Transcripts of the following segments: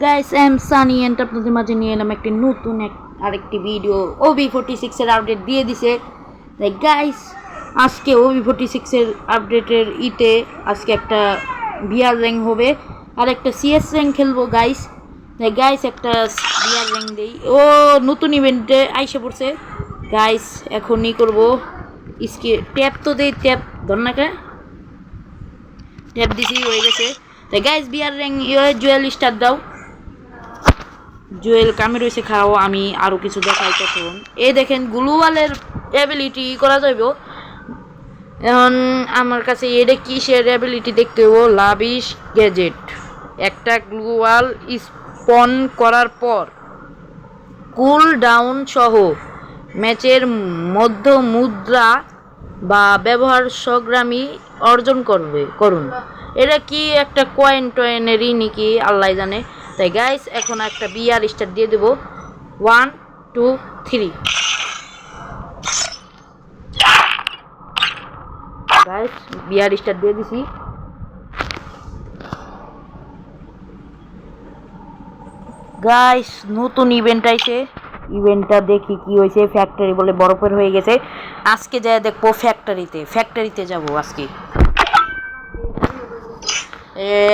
Guys M Sunny and আপনাদের মাঝে নিয়ে এলাম একটি নতুন আরেকটি ভিডিও। OB46 এর আপডেট দিয়ে দিছে। তাই গাইস আজকে OB46 এর আপডেটের আজকে একটা বিআর র্যাঙ্ক হবে আর একটা সিএস র্যাঙ্ক খেলবো গাইস। তাই গাইস একটা বিআর র্যাঙ্ক দেই। ও নতুন ইভেন্টে আইসা পড়ছে গাইস। এখনই করবো ট্যাপ তো দেই, ট্যাপ ধরনাকে ট্যাপ দিছি, হয়ে গেছে। তাই guys BR rank Jewel star দাও। জুয়েল কামে রয়েছে, খাও আমি আরও কিছু দেখাই। তখন এই দেখেন গ্লোবালের অ্যাবিলিটি করা যাইব। এখন আমার কাছে এটা কিসের অ্যাবিলিটি দেখতে হবো। লাভিশ গ্যাজেট, একটা গ্লোবাল স্পন করার পর কুল ডাউন সহ ম্যাচের মধ্য মুদ্রা বা ব্যবহার সংগ্রামী অর্জন করুন। এটা কি একটা কয়েনেরই নাকি আল্লাহ জানে। তাই গাইস এখন একটা বিআর স্টার দিয়ে দেবো। 1 2 3 গাইস বিআর স্টার দিয়ে দিছি। গাইস নতুন ইভেন্ট আইছে, ইভেন্টটা দেখি কি হয়েছে। ফ্যাক্টরি বলে বরফের হয়ে গেছে। আজকে যাই দেখবো ফ্যাক্টরিতে যাব আজকে।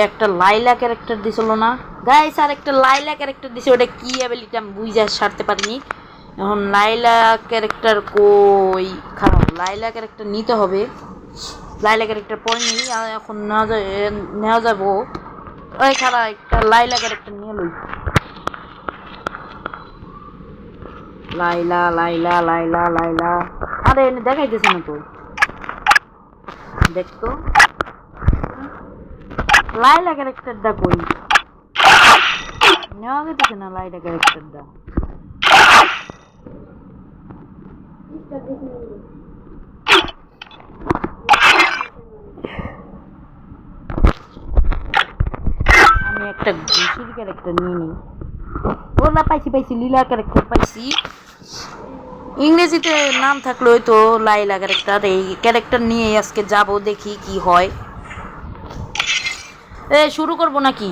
একটা লাইলা ক্যারেক্টার দিছিল না গাইস, আর একটা লাইলা ক্যারেক্টার দিছে। ওটা কি অ্যাবিলিটি আমি বুঝা সারতে পারিনি। এখন লাইলা ক্যারেক্টার কই, খারাপ লাইলা ক্যারেক্টার নিতে হবে। লাইলা ক্যারেক্টার পরে নিই, এখন নেওয়া যাবো। ওই খারাপ একটা লাইলা ক্যারেক্টার নিয়ে লই। লাইলা লাইলা লাইলা লাইলা, আরে এনে দেখাইতেছে না তো, দেখতো লাইলা ক্যারেক্টারটা কই, নেওয়া যেতেছে না লাইলা ক্যারেক্টারটা। আমি একটা ঘুষির ক্যারেক্টার নিয়ে নিই। ওলা পাইছি লীলা ক্যারেক্টার পাইছি। ইংরেজিতে নাম থাকলে হয়তো লাইলা ক্যারেক্টার। এই ক্যারেক্টার নিয়ে আজকে যাব, দেখি কি হয়। শুরু করবো নাকি?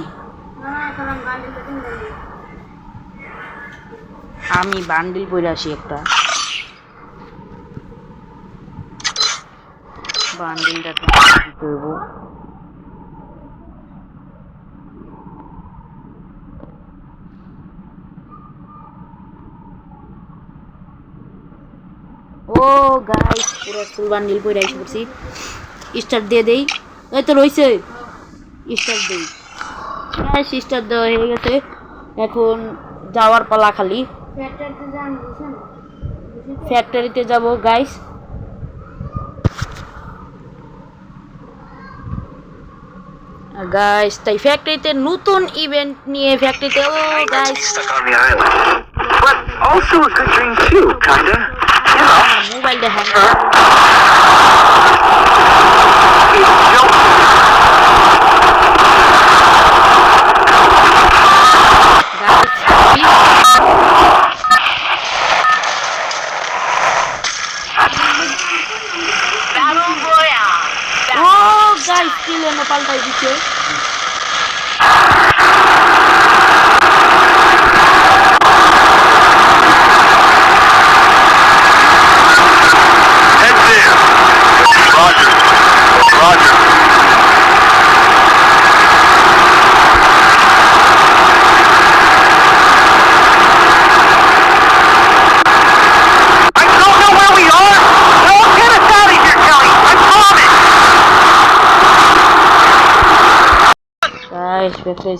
আমি বান্ডিল পরে আসি, একটা বান্ডিলটা দিতে হইব। ও গাইস পুরো ফুল বান্ডিল পরে আইসা পড়ছি। স্টার দিয়ে দেই। এই তো রইছে, স্টার দেই। গাইস স্টার দেওয়া হয়ে গেছে। এখন যাওয়ার পালা খালি। ফ্যাক্টরিতে যাব গাইস। গাইস তাই ফ্যাক্টরিতে নতুন ইভেন্ট নিয়ে ফ্যাক্টরিতে। ও গাইস মোবাইলটা হ্যাং পাল্টাই দিচ্ছে।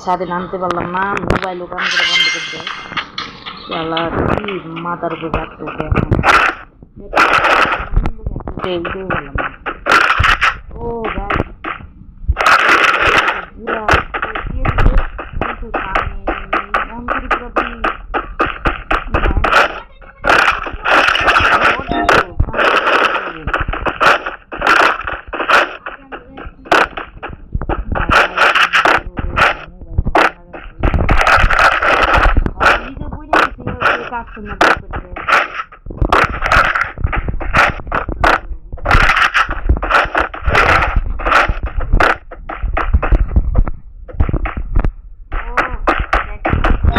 সাথে নামতে পারলাম না, মোবাইলও কাম করে বন্ধ করে দেয়। কি মাথার উপর রাখতে হতো। ও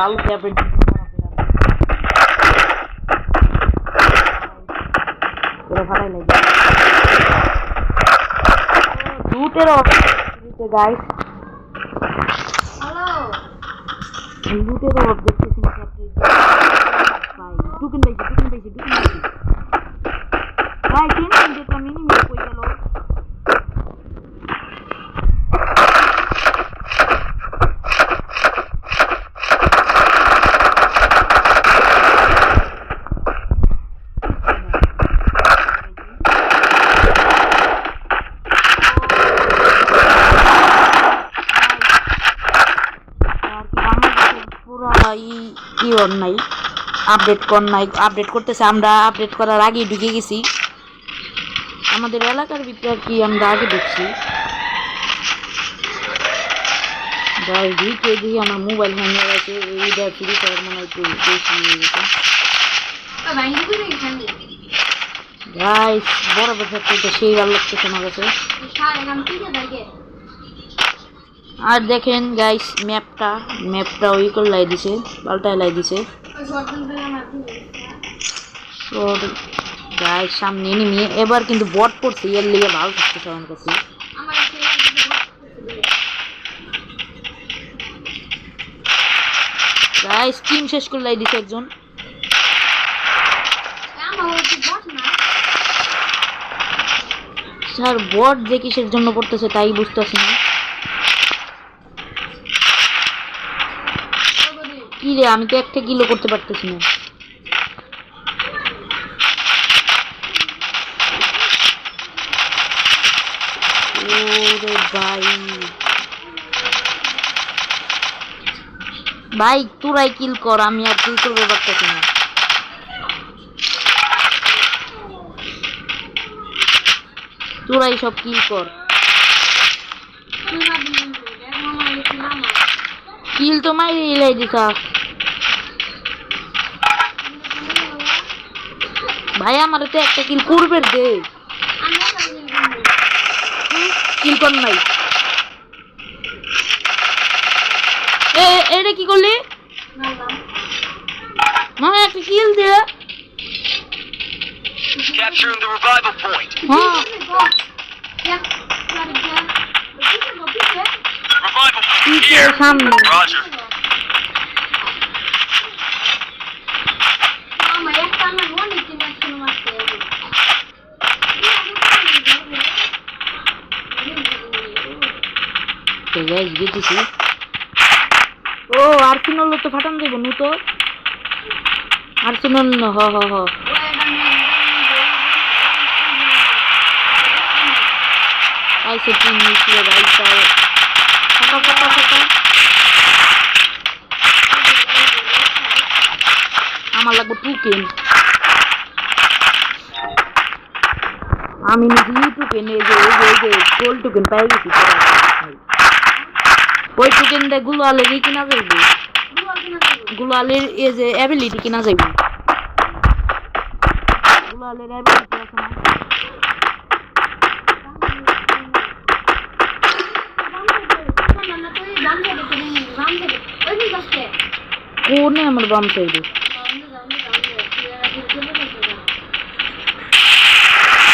ভালো ট্যাবলেট ফাটাই লাগে লুটের গাইস লুটের অভাব দেখতেছি ভাই টুকেন পাইছি ভাই কেন দেখলাম মিনিমিট কই গেল নাই আপডেট করতেছে আমরা আপডেট করার আগে ঢুকে গেছি আমাদের এলাকার ভিতরে আর কি আমরা আগে ঢুকছি আমার মোবাইল হ্যাং হয়ে গেছে এইটা ফ্রি ফায়ার মনে হয় একটু বেশি হয়ে গেছে গাইস বড় তো সেই ভালো লাগতেছে আমার কাছে আর দেখেন গাইস ম্যাপটা ওই করে লাই দিছে পাল্টায় লাই দিছে গাইস সামনে এনিমি এবার কিন্তু বট পড়ছে এর লিগে ভালো থাকতেছে আমার কাছে গাইস টিম শেষ করে লাই দিছে একজন স্যার বট যে কিসের জন্য পড়তেছে তাই বুঝতেছি না কি রে আমি তো একটা কিলো করতে পারতেছি না ওরে ভাই তোরাই কিল কর আমি আর কিল করতে পারতেছি না তোরাই সব কিল কর কিল তো মাইরে এলাই দিছা ভাই আমার তো একটা কিল করবে দে কিল কর নাই এটা কি করলি মানে একটা কিল দে Capturing the revival point. Revival point here. Roger. গেছি ও আর্সেনাল তো ফাটান দেব নু তো আর্সেনাল হ হ হ আইসে টিম নিচে ভাই তাও ফাটা আমার লাগবে টুকেন আমি নিজে টুকেন এই যে গোল টুকেন পাই গেছি ওই টুকেন দে গুলালের কিনা যাইবে গুলালের এই যে অ্যাবিলিটি কিনা যাইবে গুলালের অ্যাবিলিটি আছে না কোনে আমার বাম সাইডে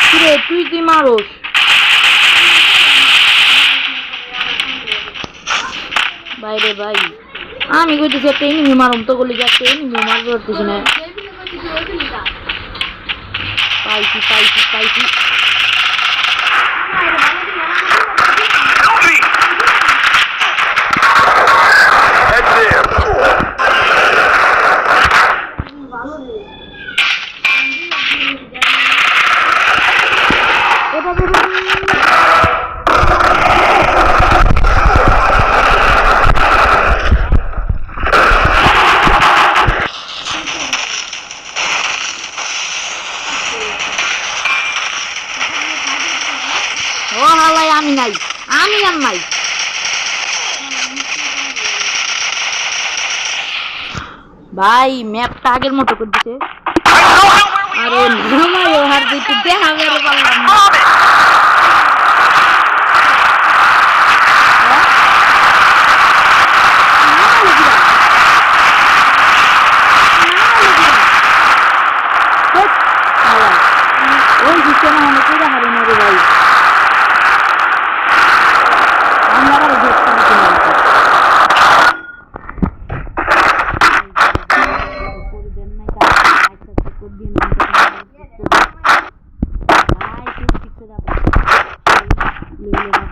কিরে তুই কি মারোস বাইরে ভাই আমি কইতেছি একটা এনিমি মারুম তো গলি যাচ্ছে এনিমি মারতে পারতেছি না পাইছি ও হালাই আমি আর নাই ভাই ম্যাপটা আগের মতো করে দিছে আরে ঘুমাই হার দিতে দেখা গেল পারলাম না কেন মনে করে হারে না রে ভাই আমরা আবার দেখতে দিতে না করে দেন নাই কাজ আচ্ছা করে দিন ভাই ঠিক ঠিক করে আপনি লেভেলে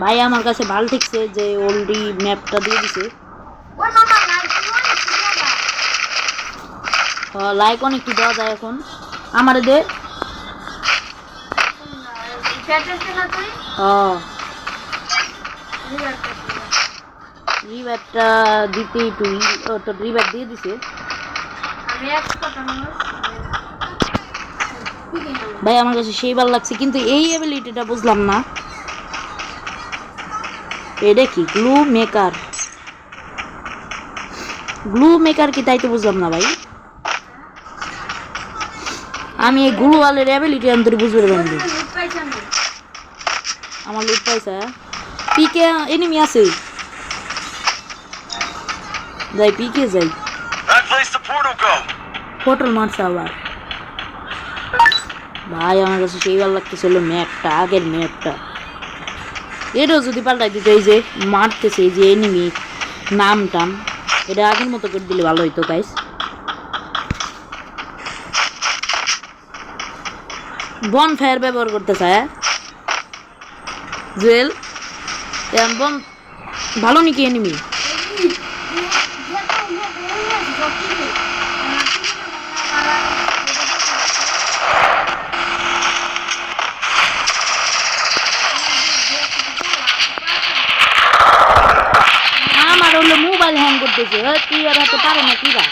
ভাই আমার কাছে ভালো ঠিকছে যে অলরেডি ম্যাপটা দিয়ে দিছে লাইক অনেকটি দেওয়া যায় এখন আমারে দে রিভারটা দিতেই তুই তো রিভার দিয়ে দিছে ভাই আমার কাছে সেই ভালো লাগছে কিন্তু এই অ্যাবিলিটিটা বুঝলাম না এটা কি গ্লু মেকার কি তাই তো বুঝলাম না ভাই আমি এই গ্লু ওয়ালের অ্যাবিলিটি অন্তরে বুঝতে পারলাম আমার লুট পাইছে পিকে এনিমি আছে যাই পিকে যাই That place the portal go. Hotel মারছে আবার ভাই আমার কাছে সেই ভালো লাগতেছিল ম্যাপটা আগের ম্যাপটা এটাও যদি পাল্টাই দিত এই যে মারতেছে এই যে এনিমি নাম টাম এটা আগের মতো করে দিলে ভালো হইতো গাইস বন ফায়ার ব্যবহার করতেছে জুয়েল বন ভালো নাকি এনিমি আমার হলো মোবাইল হ্যাং করতেছে তুই আর হাতে পারে না কিরা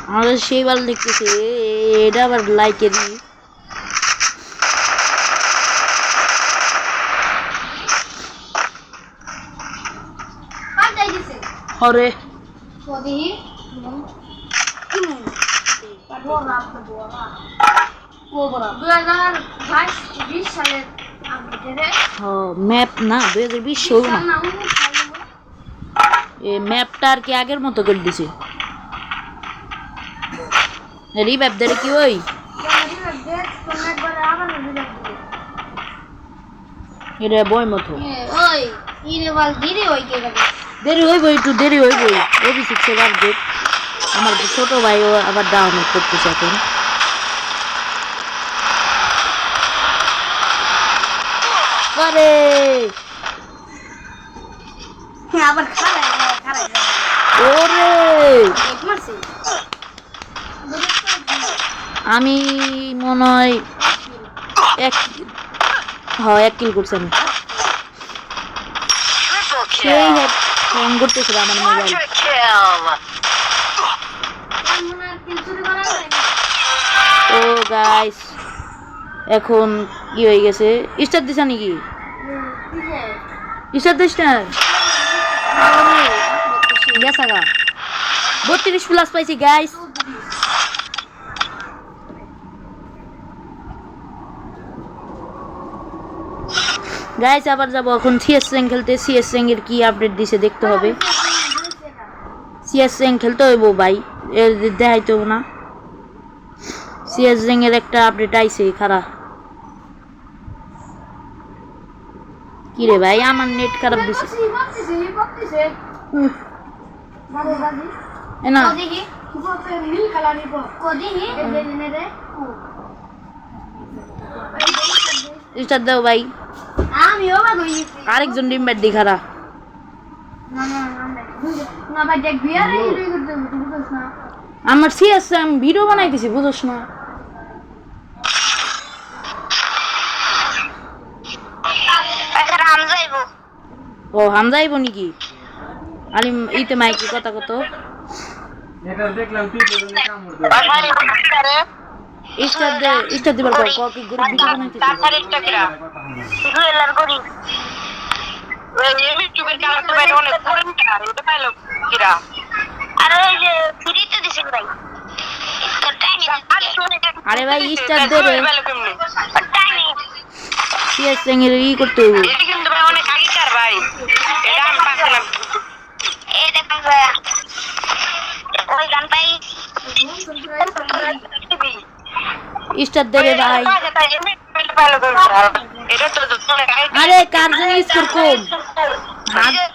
আমাদের সেই বার দেখতেছে এটা আবার লাইকেরই হরে ম্যাপ না 2020 ষোল না এই ম্যাপটা আর কি আগের মতো করে দিছে রিভাইভ দেরে কি ওই এটা বই মতো ওই ইরে বল ধীরে ওই কে গেল দেরি হইব একটু দেরি হইব ওবি শিখছে বার দেখ আমার ছোট ভাই ও আবার ডাউনলোড করতেছে এখন আরে আবার খারাই ওরে এক মাসে আমি মনে হয় এক কিল করছি আমি Triple সেই kill. হ্যাং করতেছিল আমার মোবাইল Quadra kill. মনে কিছু করা যায় না ও গাইস এখন কি হয়ে গেছে স্টার দিছ নাকি স্টার দিস না গেছাগা 32 প্লাস পাইছি গাইস গাইস আবার যাবো এখন সিএস র্যাঙ্ক খেলতে সিএস র্যাঙ্কের কি আপডেট দিছে দেখতে হবে সিএস র্যাঙ্ক খেলতে হইব ভাই এর দেখাইতে হবে না সিএস র্যাঙ্কের একটা আপডেট আইছে খারাপ কি রে ভাই আমার নেট খারাপ দিছে না দেখি মিল খেলা নিব কদিহি এনে রে স্টার দাও ভাই আমি ওবা কইছি আরেকজন টিমমেট দি খারাপ না না না ভাই দেখ বিয়ার এই করতে বুঝছ না আমার সিএস আমি ভিডিও বানাইতেছি বুঝছ না আচ্ছা আম যাইবো ও হামজা আইব নাকি আলিম ইতে মাইকি কথা কত এটা দেখলাম তুই বলে কাম করতে স্টার দিবার কর কি গ্রুপ ভিডিও বানাইতেছি তারপরে একটা কিরা শুধু এলার করি ওই ইউটিউবের কাছে বাইরে অনেক পরিমাণ এটা পাইলো কিরা আরে ওই যে ফ্রিতে দিছে ভাই তো টাইম আরে ভাই স্টার দে রে টাইম সিএস এর ই করতে হবে এটা কিন্তু ভাই অনেক আগেকার ভাই এটা আমি পাচ্ছিলাম এই দেখুন ভাই ওই গান পাই স্টার দে রে ভাই এটা তো আরে কার জন্য স্কোর কম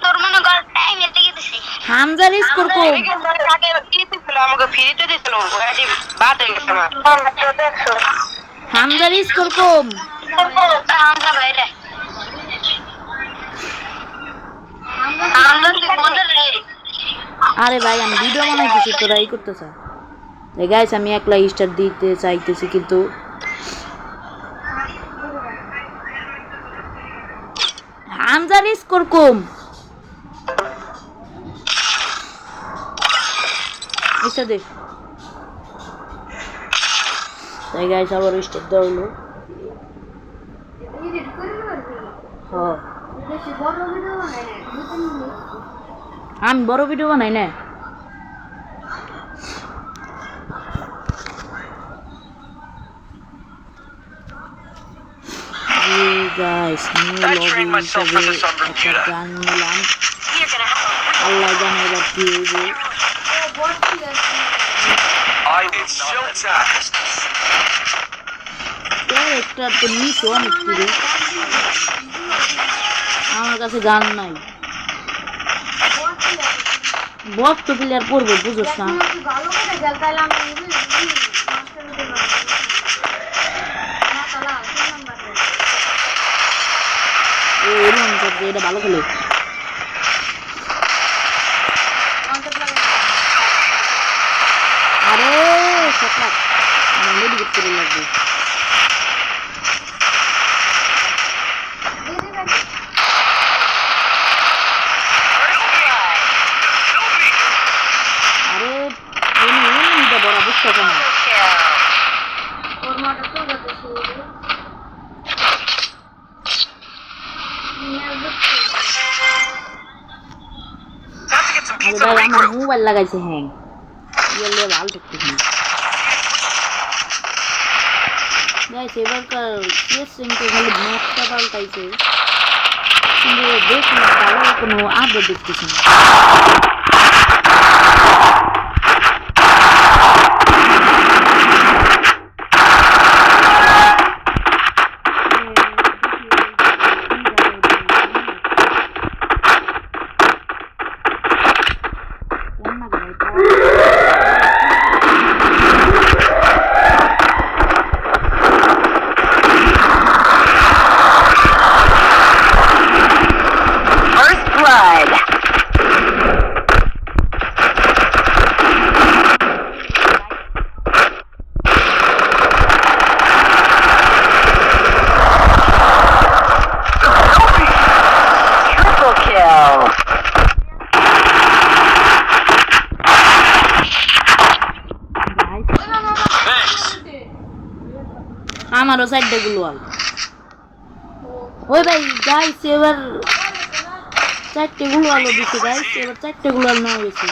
তোর মনে কর টাইম এর দিকে দিছি হামজার স্কোর কম আমাকে ফ্রিতে দিছিল ওই বাদ হয়ে গেছে আমার হামজার স্কোর কম হামজা ভাই রে হামজা কি বন্ধ রে আরে ভাই আমি ভিডিও বানাইতেছি তোরা এই করতেছ তাই গাইস আমি একলা স্টার দিতে চাইতেছি কিন্তু হামজার স্কোর কম স্টার দে তাই গাইস আবার স্টার দেওয়া হলো এডিট করে পারবি হ্যাঁ বেশি বড় ভিডিও বানাই না আমি বড় ভিডিও বানাই না গাইস নিউ লবি হিসেবে একটা গান নিলাম আল্লাহ জানে এবার কি হইবে It's showtime. একটা তো মিস অনেক করে আমার কাছে গান নাই বক তো প্লেয়ার পড়বো বুঝোস না ভালো করে গেলতালাম মাস্টার দিতে না তালা কোন নাম্বার এরকম করছে এটা ভালো খেলে আরে সকাল আমার লেডি করতে লাগবে আরে এটা বড় বুঝতে কেন ওর মাটা তো যাচ্ছে Time to get some pizza আমার regroup. মোবাইল লাগাইছে হ্যাং ইয়েলে ভালো দেখতেছি গাইস এবারকার সিএস সিঙ্কে খালি ম্যাপটা পাল্টাইছে কিন্তু দেখুন ভালো কোনো আপডেট দেখতেছি না First blood. Triple kill. Thanks. আমারও সাইডে গুলো আল ওই ভাই গাইস এবার চারটে গুলো আলো দিছে গাইস এবার চারটে গুলো আলো নেওয়া গেছে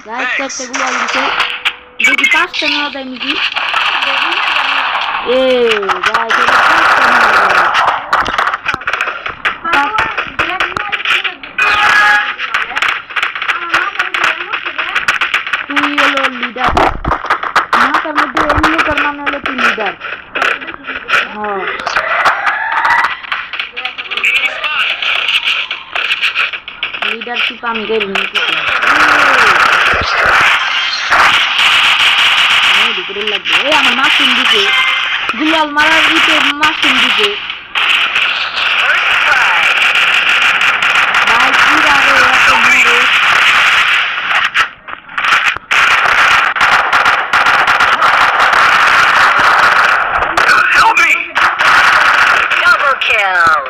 গাইস চারটে গুলো আলো দিছে দেখি পাঁচটা নেওয়া যায় নাকি এ গাইস এবার পাঁচটা নেওয়া যায় তুই হলো লিডার মাথার মধ্যে এমনি তোর মানে হলো তুই লিডার হ্যাঁ লিডারশিপ আমি করি নি কিছু লাগবে এই আমার মাসুম দিতে গুলাল মারার দিতে মাসুম দিতে ভাই কি রাগে এত মেরে Help me! Double kill.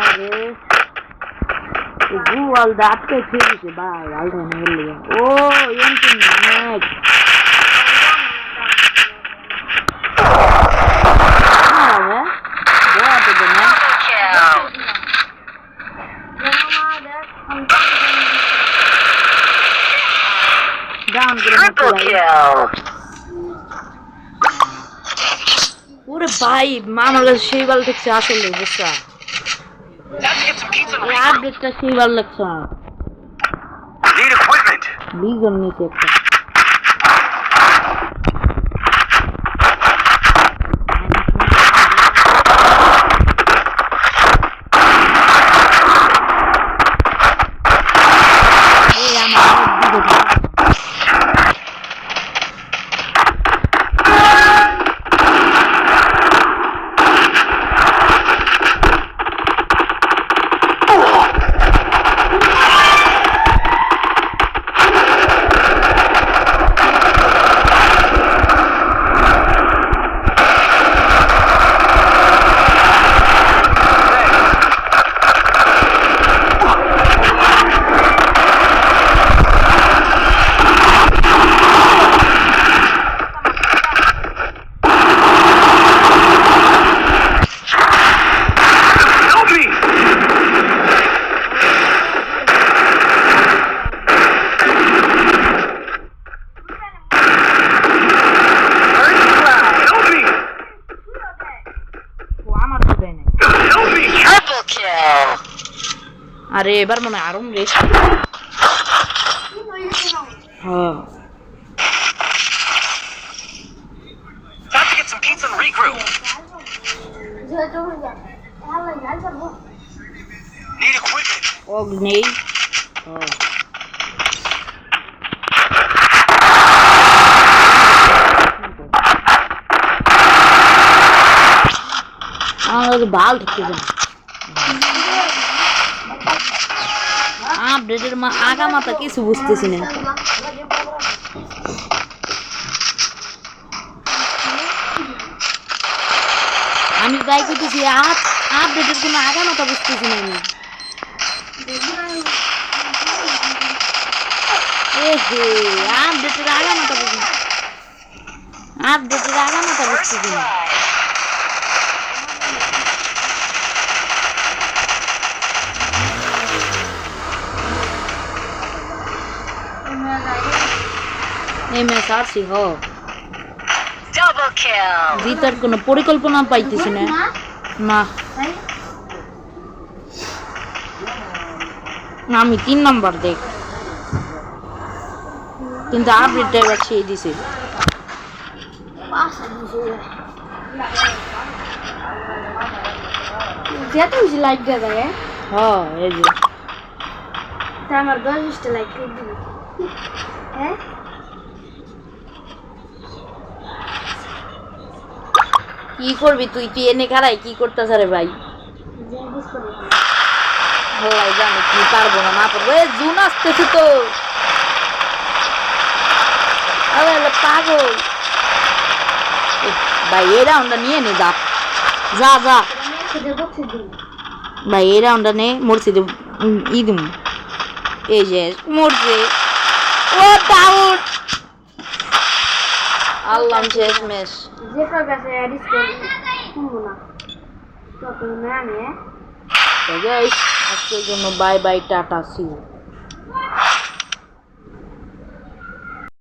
আরে গুয়াল দাঁতকে খেয়ে দিছে ভাই আলটা নিয়ে ও এমন ম্যাচ Double kill. ওরে ভাই আমার কাছে সেই ভালো দেখছে আসলে বুঝছা Time to get some pizza and এই regroup. আপডেটটা সেই ভালো লাগছে Need equipment. বিজন নিচে একটা এই আমার Help me! Help me! ও আমার তো দেয় নাই Help me! Triple kill! আরে এবার মনে হয় আরম রে হ্যাঁ Time to get some pizza and regroup. Need equipment. অগ্নি হ্যাঁ আমার বাল ঢুকতে যায় আপডেটের আগা মাথা কিছু বুঝতেছি না আমি যাই করতেছি আপডেটের কোনো আগা মাথা বুঝতেছি না আমি এহে আপডেটের আগা মাথা বুঝি আপডেটের আগা মাথা বুঝতেছি না এই ম্যাচ আরছি হ Double kill. জিতার কোনো পরিকল্পনা পাইতেছি না না আমি 3 নাম্বার দেখ কিন্তু আপডেটটা এবার ছেড়ে দিছে যেতে বেশি লাইক দেওয়া যায় হ্যাঁ এই যে তা আমার 10টা লাইক করে দিবি হ্যাঁ কি করবি তুই তুই এনে খারাই কি করতেছ রে ভাই জেন্ডিস করে ভাই জানি কি পারবো না না পারবো এ জুন আসতেছে তো আরে পাগল ভাই এই রাউন্ডটা নিয়ে নে যা যা যা খেতে বসে দিই ভাই এই রাউন্ডটা নে মরছি ইদুম এই যে মরছে ও ডাউট আল্লাহ শেষ মেশ যে প্রকাশে অ্যাডিস করি শুনবো না তত না আমি তো গাইস আজকের জন্য bye bye tata see you